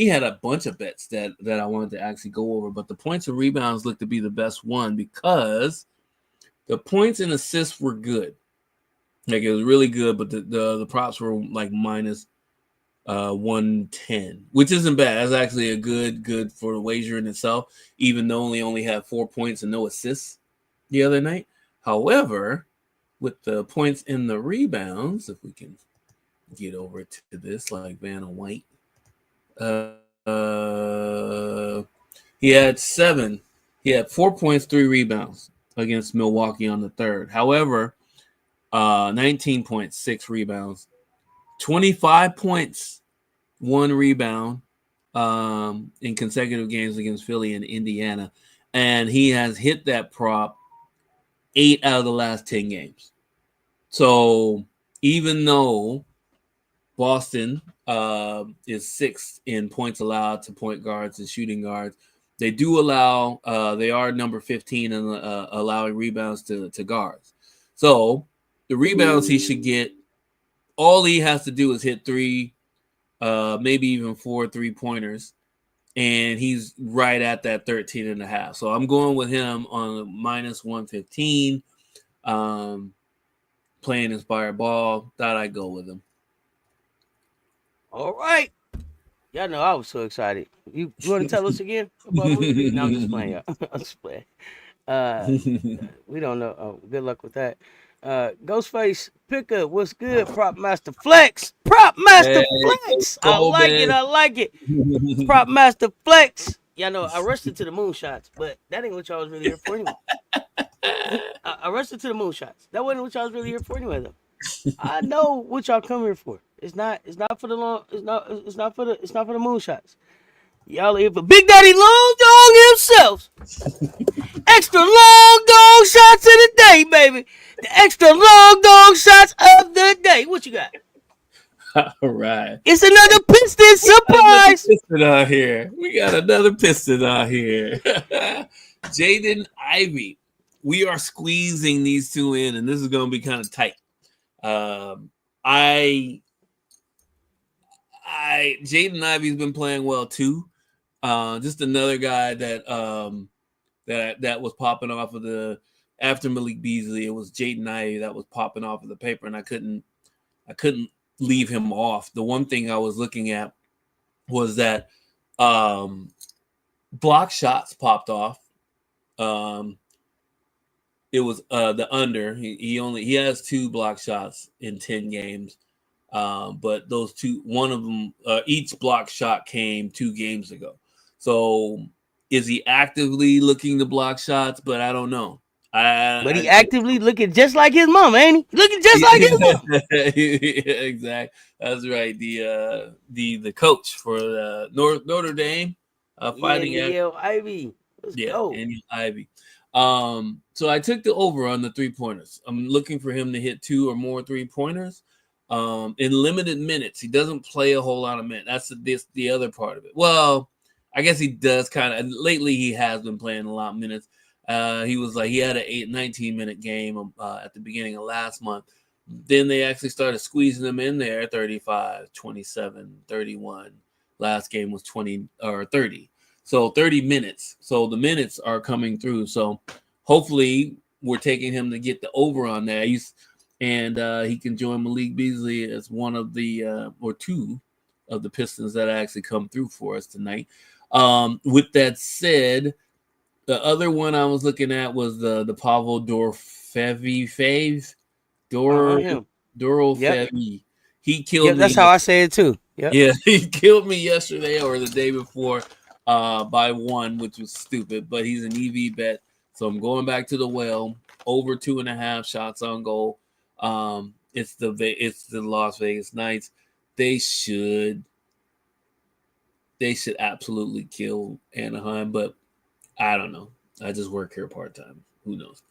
had a bunch of bets that I wanted to actually go over, but the points and rebounds looked to be the best one because the points and assists were good. Like, it was really good, but the props were like minus 110, which isn't bad. That's actually a good for the wager in itself, even though he only had 4 points and no assists the other night. However, with the points and the rebounds, if we can get over to this like Vanna White, he had 7. He had 4 points, 3 rebounds against Milwaukee on the third. However, 19.6 rebounds, 25 points, 1 rebound in consecutive games against Philly and Indiana. And he has hit that prop 8 out of the last 10 games. So even though Boston is 6th in points allowed to point guards and shooting guards, they do allow, they are number 15 in allowing rebounds to guards. So the rebounds he should get, all he has to do is hit 3, maybe even 4 3-pointers, and he's right at that 13 and a half. So I'm going with him on minus 115, playing inspired ball. Thought I'd go with him. All right. Y'all know I was so excited. You want to tell us again about movie? No, I'm just playing, y'all. I'm just playing. We don't know. Oh, good luck with that. Ghostface Picker, what's good? Prop Master Flex. Prop Master Flex. I like it. Prop Master Flex. Y'all know I rushed into the moonshots, but that ain't what y'all was really here for anyway. I rushed into the moonshots. That wasn't what y'all was really here for anyway, though. I know what y'all come here for. It's not for the long. It's not for the moonshots. Y'all are here for Big Daddy Long Dog himself. Extra long dog shots of the day, baby. The extra long dog shots of the day. What you got? All right. It's another Piston surprise. We got another Piston out here. Jaden Ivey. We are squeezing these two in, and this is going to be kind of tight. Jaden Ivey's been playing well too. Just another guy that was popping off of the after Malik Beasley. It was Jaden Ivey that was popping off of the paper, and I couldn't leave him off. The one thing I was looking at was that block shots popped off. It was the under. He has 2 block shots in 10 games. But those 2, one of them, each block shot came 2 games ago. So is he actively looking to block shots? But I don't know. But he actively looking just like his mom, ain't he? Looking just like his mom. Exactly. That's right. The coach for Notre Dame fighting Daniel Ivey. Let's go. Daniel Ivey. So I took the over on the 3-pointers. I'm looking for him to hit 2 or more 3-pointers. In limited minutes. He doesn't play a whole lot of minutes. That's the other part of it. Well, I guess he does kind of. Lately, he has been playing a lot of minutes. He had an 19-minute game at the beginning of last month. Then they actually started squeezing him in there, 35, 27, 31. Last game was 20 or 30. So 30 minutes. So the minutes are coming through. So hopefully we're taking him to get the over on that. And he can join Malik Beasley as one of the or 2 of the Pistons that actually come through for us tonight. With that said, The other one I was looking at was the Pavel Dorofeev. Him. Yep. Dorofeev. He killed Yep. me. That's how I say it too. Yep. Yeah, he killed me yesterday or the day before by one, which was stupid. But he's an EV bet, so I'm going back to the well. Over 2.5 shots on goal. It's the Las Vegas Knights. They should absolutely kill Anaheim, but I don't know. I just work here part time. Who knows?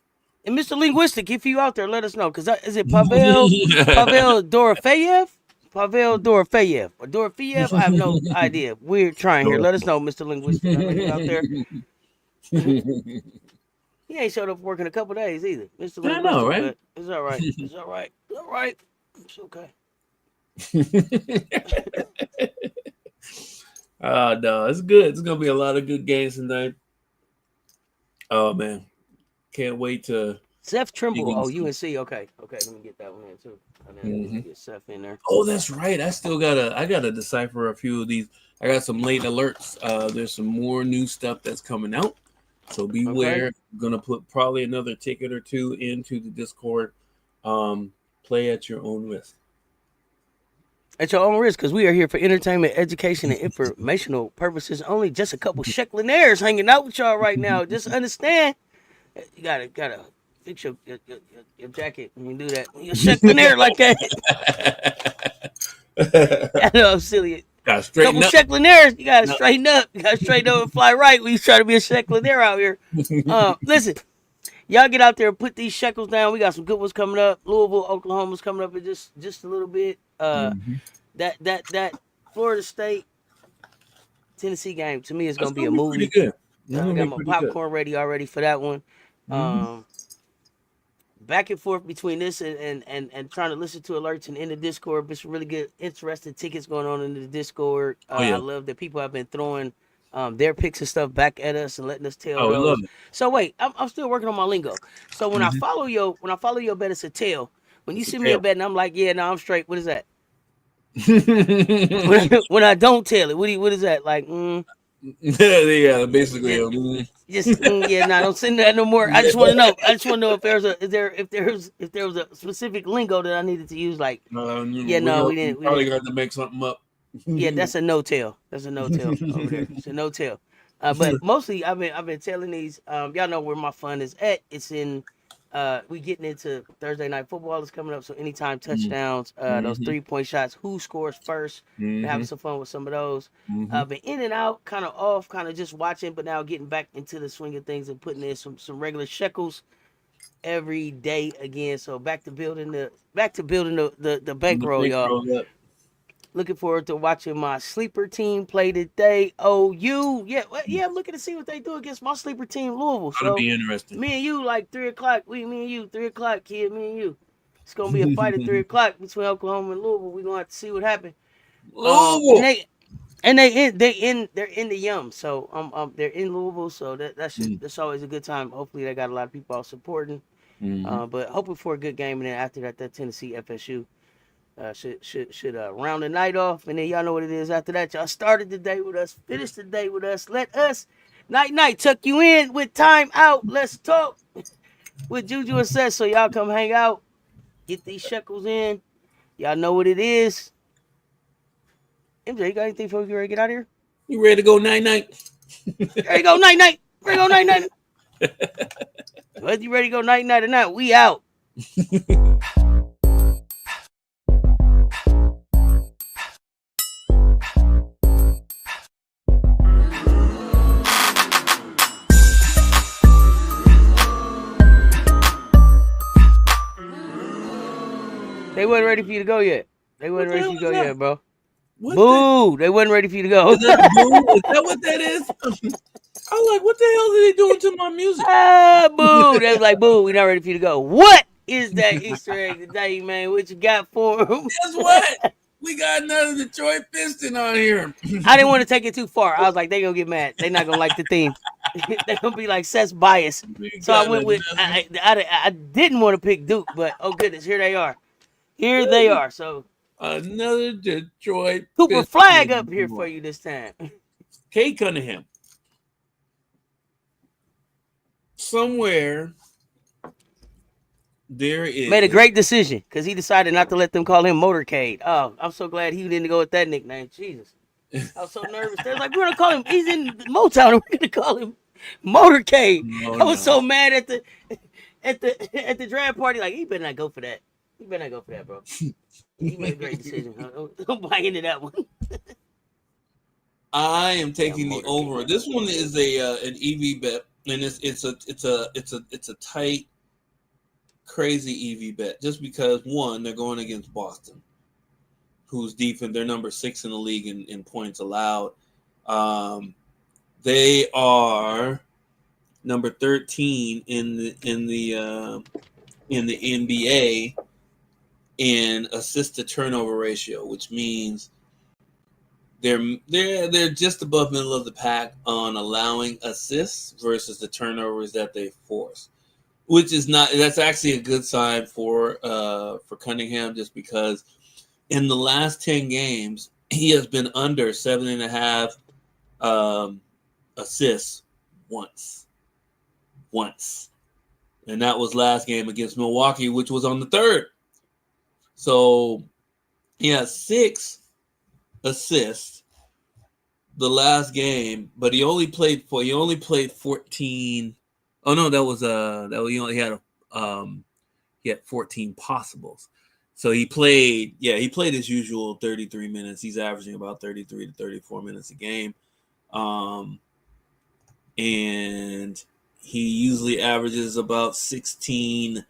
And Mr. Linguistic, if you out there, let us know. Because is it Pavel Dorofeev? Pavel Dorofeev or Dorofeev? I have no idea. We're trying here. Let us know, Mr. Linguistic. I know you out there. He ain't showed up for work in a couple days either, Mr. Linguistic. I know, right? But it's all right. It's all right. It's all right. It's okay. No, it's good. It's gonna be a lot of good games tonight. Oh man, can't wait to. Seth Trimble. Oh, UNC. Okay. Let me get that one in too. Get Seth in there. Oh, that's right. I gotta decipher a few of these. I got some late alerts. There's some more new stuff that's coming out, so beware. Okay. I'm gonna put probably another ticket or two into the Discord. Play at your own risk. At your own risk, because we are here for entertainment, education, and informational purposes only. Just a couple shecklinaires hanging out with y'all right now. Just understand, you gotta fix your jacket when you do that. When you're shecklinaire like that. I know I'm silly. Gotta straighten couple up. shecklinaires, you gotta straighten up. You gotta straighten up and fly right when you try to be a shecklinaire out here. Listen, y'all get out there and put these shekels down. We got some good ones coming up. Louisville, Oklahoma's coming up in just a little bit. That Florida State Tennessee game to me is gonna be a movie. Good. I got my popcorn ready already for that one. Back and forth between this and trying to listen to alerts and in the Discord. But some really good, interesting tickets going on in the Discord. I love that people have been throwing their picks and stuff back at us and letting us tell those. Love it. So wait, I'm still working on my lingo. So when I follow your bet, it's a tail. When you send me a bet and I'm like, yeah, no, I'm straight. What is that? when I don't tell it, what is that like? Yeah, basically. Don't send that no more. I just want to know. If there was a specific lingo that I needed to use. Like, we didn't. We probably got to make something up. Yeah, that's a no tail. That's a no tail over there. It's a no tail. But mostly, I've been telling these. Y'all know where my fun is at. It's in. We getting into Thursday night football is coming up. So anytime touchdowns, those 3-point shots, who scores first? Having some fun with some of those. Been in and out, kind of off, kind of just watching, but now getting back into the swing of things and putting in some regular shekels every day again. So back to building the bankroll, y'all. Looking forward to watching my sleeper team play today. OU. I'm looking to see what they do against my sleeper team, Louisville. So be interesting. Me and you, like 3 o'clock. Me and you, 3 o'clock, kid. Me and you. It's gonna be a fight at 3 o'clock between Oklahoma and Louisville. We're gonna have to see what happens. Louisville. They're in the Yum. So they're in Louisville. So that's always a good time. Hopefully they got a lot of people out supporting. But hoping for a good game, and then after that Tennessee FSU. Should round the night off, and then y'all know what it is after that. Y'all started the day with us, finished the day with us. Let us night tuck you in with time out. Let's talk with Juju and Cess. So y'all come hang out, get these shekels in. Y'all know what it is. MJ, you got anything for you ready to get out of here? You ready to go night? Ready to go night. Ready to go night. Whether you ready to go night or not, we out. They wasn't ready for you to go yet. They wasn't ready for you to go yet, bro. Boo! They wasn't ready for you to go. Is that what that is? I'm like, what the hell are they doing to my music? Boo! They was like, boo, we not ready for you to go. What is that Easter egg today, man? What you got for them? Guess what? We got another Detroit Piston on here. I didn't want to take it too far. I was like, they gonna get mad. They not gonna like the theme. They gonna be like Cess bias. So I went with. I didn't want to pick Duke, but oh goodness, here they are. Here they are. So another Detroit Cooper Piston flag up here for you this time. Kay Cunningham. somewhere there is made a great decision because he decided not to let them call him Motorcade. Oh, I'm so glad he didn't go with that nickname. Jesus, I was so nervous. They're like, we're gonna call him. He's in Motown, and we're gonna call him Motorcade. No, I was no. so mad at the draft party. Like, he better not go for that. He better not go for that, bro. He made a great decision. Don't buy into that one. I am taking the Motorcade. over. This one is an EV bet, and it's a tight, crazy EV bet. Just because one, they're going against Boston, who's defense. They're number 6 in the league in points allowed. They are number 13 in the NBA in assist to turnover ratio, which means they're just above middle of the pack on allowing assists versus the turnovers that they force, which is not. That's actually a good sign for Cunningham, just because in the last 10 games he has been under 7.5 assists once, and that was last game against Milwaukee, which was on the 3rd. So he has 6 assists the last game, but he only played 14. Oh no, he had 14 possibles. So he played his usual 33 minutes. He's averaging about 33 to 34 minutes a game. And he usually averages about 16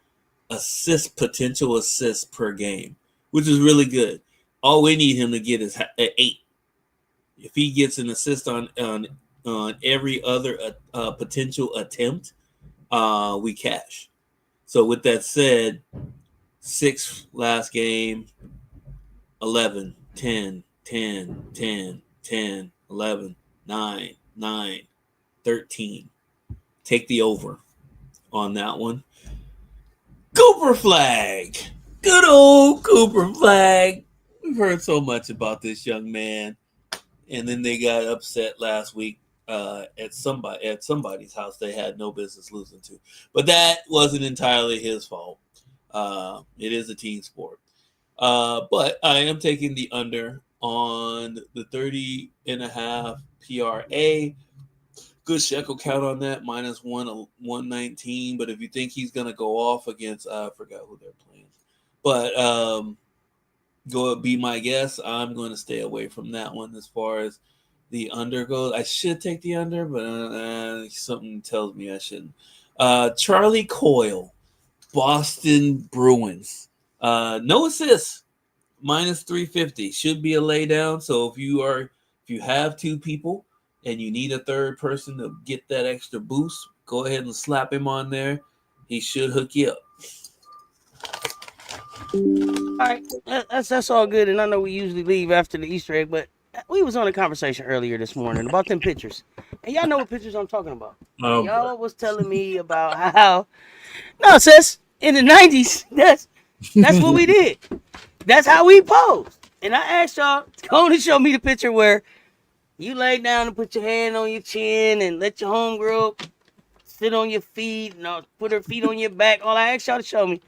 potential assists per game, which is really good. All we need him to get is 8. If he gets an assist on every other potential attempt, we cash. So with that said, 6 last game, 11, 10, 10, 10, 10, 11, 9, 9, 13. Take the over on that one. Cooper Flag. Good old Cooper Flag. We've heard so much about this young man. And then they got upset last week at somebody's house they had no business losing to. But that wasn't entirely his fault. It is a team sport. But I am taking the under on the 30.5 PRA. Good shekel count on that, minus 119. But if you think he's going to go off against, I forgot who they're playing. But go be my guess. I'm going to stay away from that one as far as the under goes. I should take the under, but something tells me I shouldn't. Charlie Coyle, Boston Bruins. No assists, minus 350. Should be a lay down. So if you have 2 people and you need a third person to get that extra boost, go ahead and slap him on there. He should hook you up. All right, that's all good, and I know we usually leave after the Easter egg, but we was on a conversation earlier this morning about them pictures, and y'all know what pictures I'm talking about. Y'all was telling me about how Cess, in the 90s, that's what we did. That's how we posed. And I asked y'all to go on and show me the picture where you lay down and put your hand on your chin and let your homegirl sit on your feet and put her feet on your back. All I asked y'all to show me.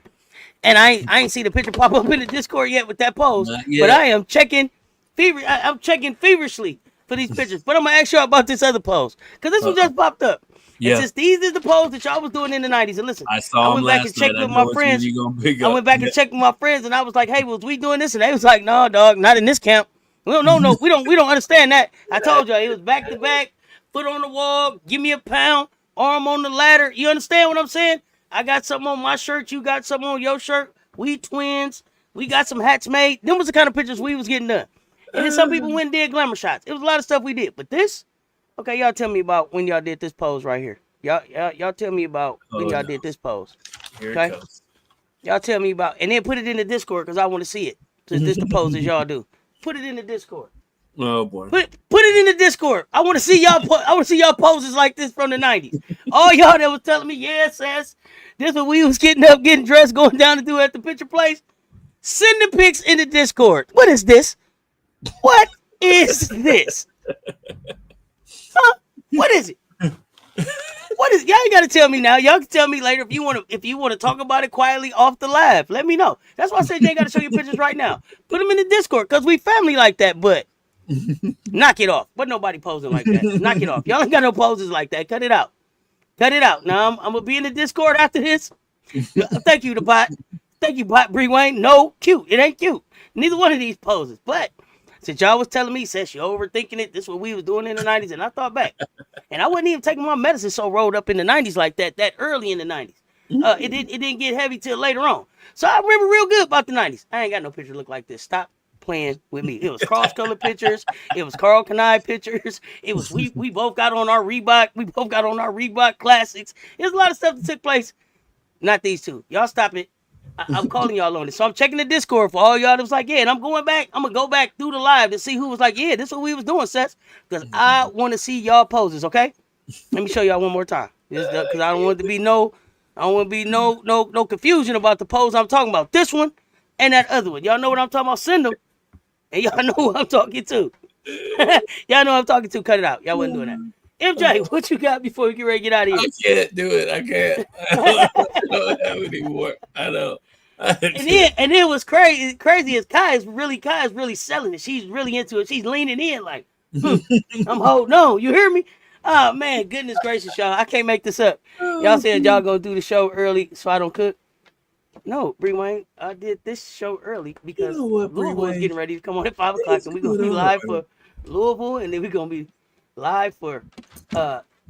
And I ain't see the picture pop up in the Discord yet with that pose. But I am checking I'm checking feverishly for these pictures. But I'm going to ask y'all about this other pose. Because this one just popped up. Yeah. Since these is the pose that y'all was doing in the 90s. And listen, I went back and checked with my friends. I went back and checked with my friends, and I was like, hey, was we doing this? And they was like, no, dog, not in this camp. We don't we don't understand that. I told y'all, it was back to back, foot on the wall, give me a pound, arm on the ladder. You understand what I'm saying? I got something on my shirt, you got something on your shirt. We twins. We got some hats made. Them was the kind of pictures we was getting done. And then some people went and did glamour shots. It was a lot of stuff we did. But this, okay, y'all tell me about when y'all did this pose right here. Y'all tell me about when y'all did this pose. Okay? Y'all tell me about, and then put it in the Discord because I want to see it. Since this the poses y'all do. Put it in the Discord. Oh boy. Put it in the Discord. I want to see y'all. I want to see y'all poses like this from the 90s. All y'all that was telling me, yeah, Cess, this what we was getting up, getting dressed, going down to do at the picture place. Send the pics in the Discord. What is this? What is this? Huh? What is it? What is y'all ain't gotta tell me now. Y'all can tell me later if you wanna talk about it quietly off the live. Let me know. That's why I said you ain't gotta show your pictures right now. Put them in the Discord because we family like that, but knock it off. But nobody posing like that. Knock it off. Y'all ain't got no poses like that. Cut it out. Cut it out. Now I'm gonna be in the Discord after this. Thank you, the bot. Thank you, bot Bree Wayne. No, cute. It ain't cute. Neither one of these poses. But since y'all was telling me, says you're overthinking it, this is what we was doing in the 90s, and I thought back. And I wasn't even taking my medicine so rolled up in the 90s like that early in the 90s. It didn't get heavy till later on. So I remember real good about the 90s. I ain't got no picture look like this. Stop playing with me. It was cross-color pictures. It was Carl Kanai pictures. It was we both got on our Reebok. We both got on our Reebok classics. There's a lot of stuff that took place. Not these two. Y'all stop it. I'm calling y'all on this. So I'm checking the Discord for all y'all that was like, yeah, and I'm going back. I'm going to go back through the live to see who was like, yeah, this is what we was doing, Seth. Because I want to see y'all poses, okay? Let me show y'all one more time. Because I don't want it to be no confusion about the pose I'm talking about. This one and that other one. Y'all know what I'm talking about. Send them. And y'all know who I'm talking to. Y'all know who I'm talking to. Cut it out. Y'all wasn't doing that. MJ, what you got before we get ready to get out of here? I can't do it. I can't. I don't have any more. I know. And then what's crazy is Kai is really selling it. She's really into it. She's leaning in like, I'm holding on. You hear me? Oh man, goodness gracious, y'all. I can't make this up. Y'all said y'all gonna do the show early so I don't cook. No, Bree Wayne, I did this show early because Louisville is getting ready to come on at 5 o'clock, and we're gonna be live for Louisville, and then we're gonna be live for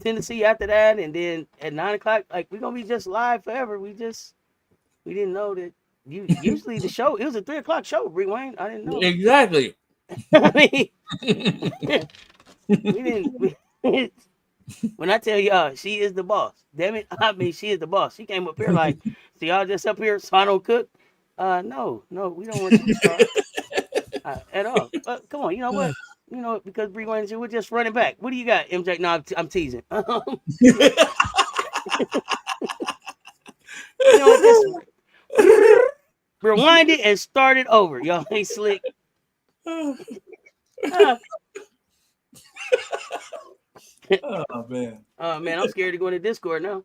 Tennessee after that, and then at 9 o'clock, like we're gonna be just live forever. We didn't know that usually the show, it was a 3 o'clock show, Bree Wayne. I didn't know. Exactly. I mean, we didn't. When I tell y'all, she is the boss. Damn it, I mean, she is the boss. She came up here like, so y'all just up here so I don't cook? No, we don't want you to start at all. Come on, you know what? You know, because Bree Wayne, we're just running back. What do you got, MJ? No, I'm teasing. You know what? Just rewind it and start it over. Y'all ain't slick. Oh man. Oh man, I'm scared to go into Discord now.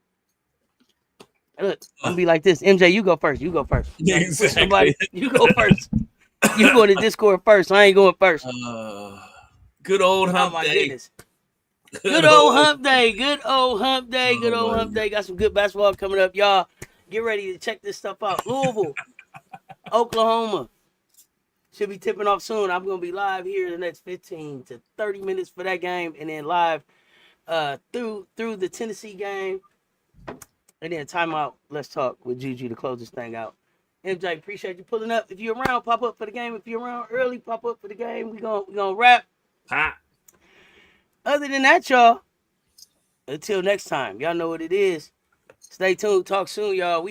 Look, I'm gonna be like this. MJ, you go first. You go first. Exactly. Somebody, you go first. You go to Discord first. I ain't going first. Good old hump Oh my day. goodness. Good old hump day. Good old hump day. Good old hump day. Got some good basketball coming up, y'all. Get ready to check this stuff out. Louisville, Oklahoma. Should be tipping off soon. I'm gonna be live here in the next 15 to 30 minutes for that game, and then live through the Tennessee game, and then timeout. Let's talk with Juju to close this thing out. MJ, appreciate you pulling up. If you're around, pop up for the game. If you're around early, pop up for the game. We gonna wrap. Other than that, y'all, until next time, y'all know what it is. Stay tuned. Talk soon, y'all.